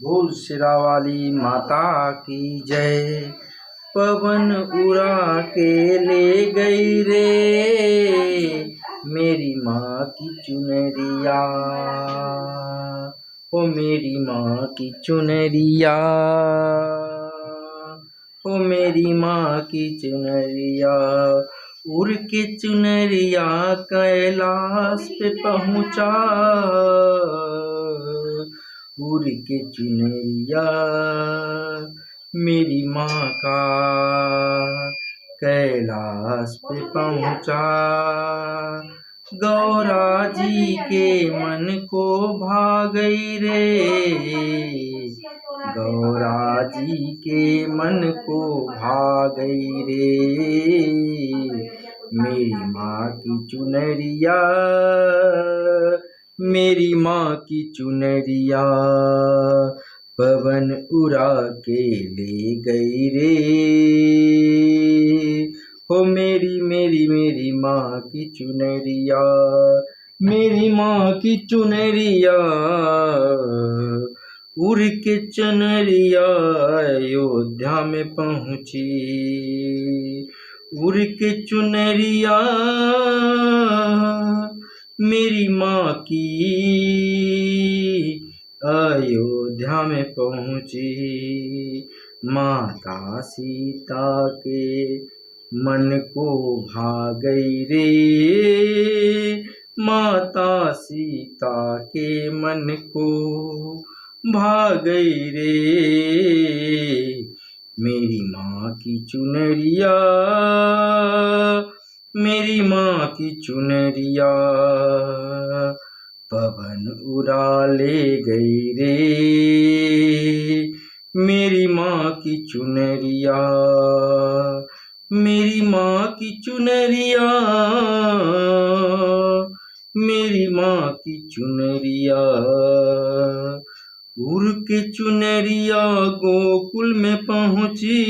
बोल सिरा वाली माता की जय। पवन उड़ा के ले गई रे मेरी माँ की चुनरिया, ओ मेरी माँ की चुनरिया, ओ मेरी माँ की चुनरिया। उड़ के चुनरिया कैलाश पे पहुँचा, उड़ के चुनरिया मेरी माँ का कैलाश पे पहुँचा। गौरा जी के मन को भा गई रे, गौरा जी के मन को भा गई रे मेरी माँ की चुनरिया, मेरी माँ की चुनरिया। पवन उड़ा के ले गई रे, हो मेरी मेरी मेरी माँ की चुनरिया, मेरी माँ की चुनरिया। उड़ के चुनरिया अयोध्या में पहुँची, उड़ के चुनरिया मेरी माँ की अयोध्या में पहुँची। माता सीता के मन को भा गई रे, माता सीता के मन को भा गई रे मेरी माँ की चुनरिया, मेरी माँ की चुनरिया। पवन उड़ा ले गई रे मेरी माँ की चुनरिया, मेरी माँ की चुनरिया, मेरी माँ की चुनरिया। उड़ के चुनरिया गोकुल में पहुँची,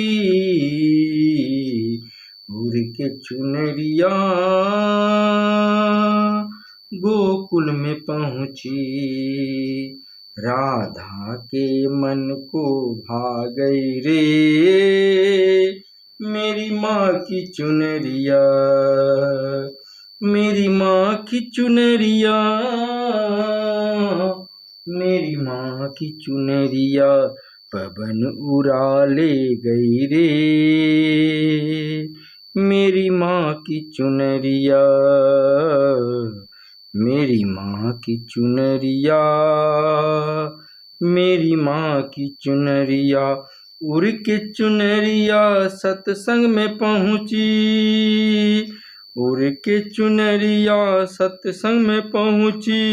उड़ के चुनरिया गोकुल में पहुँची। राधा के मन को भा गई रे मेरी माँ की चुनरिया, मेरी माँ की चुनरिया, मेरी माँ की चुनरिया। पवन उड़ा ले गई रे मेरी माँ की चुनरिया, मेरी माँ की चुनरिया, मेरी माँ की चुनरिया। उड़ के चुनरिया सत्संग में पहुँची, उड़ के चुनरिया सत्संग में पहुँची।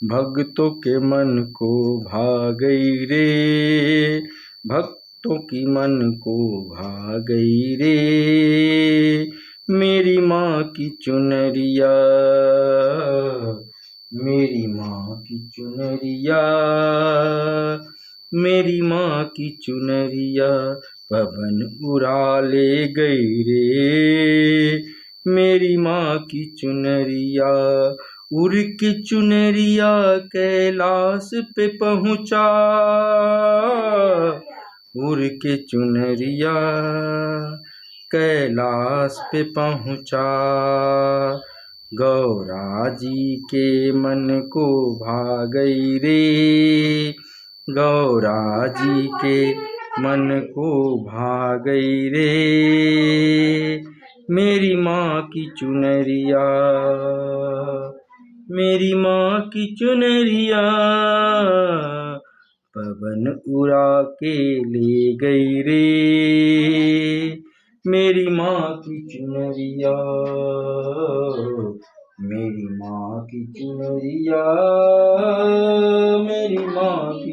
भक्तों के मन को भा गई रे, भक्तों की मन को भा गई रे मेरी माँ की चुनरिया, मेरी माँ की चुनरिया, मेरी माँ की चुनरिया। पवन उड़ा ले गई रे मेरी माँ की चुनरिया। उड़ के चुनरिया कैलाश पे पहुँचा, उड़ के चुनरिया कैलाश पे पहुँचा। गौरा जी के मन को भा गई रे, गौरा जी के मन को भा गई रे मेरी माँ की चुनरिया, मेरी माँ की चुनरिया। पवन उड़ा के ले गई रे मेरी माँ की चुनरिया, मेरी माँ की चुनरिया, मेरी माँ की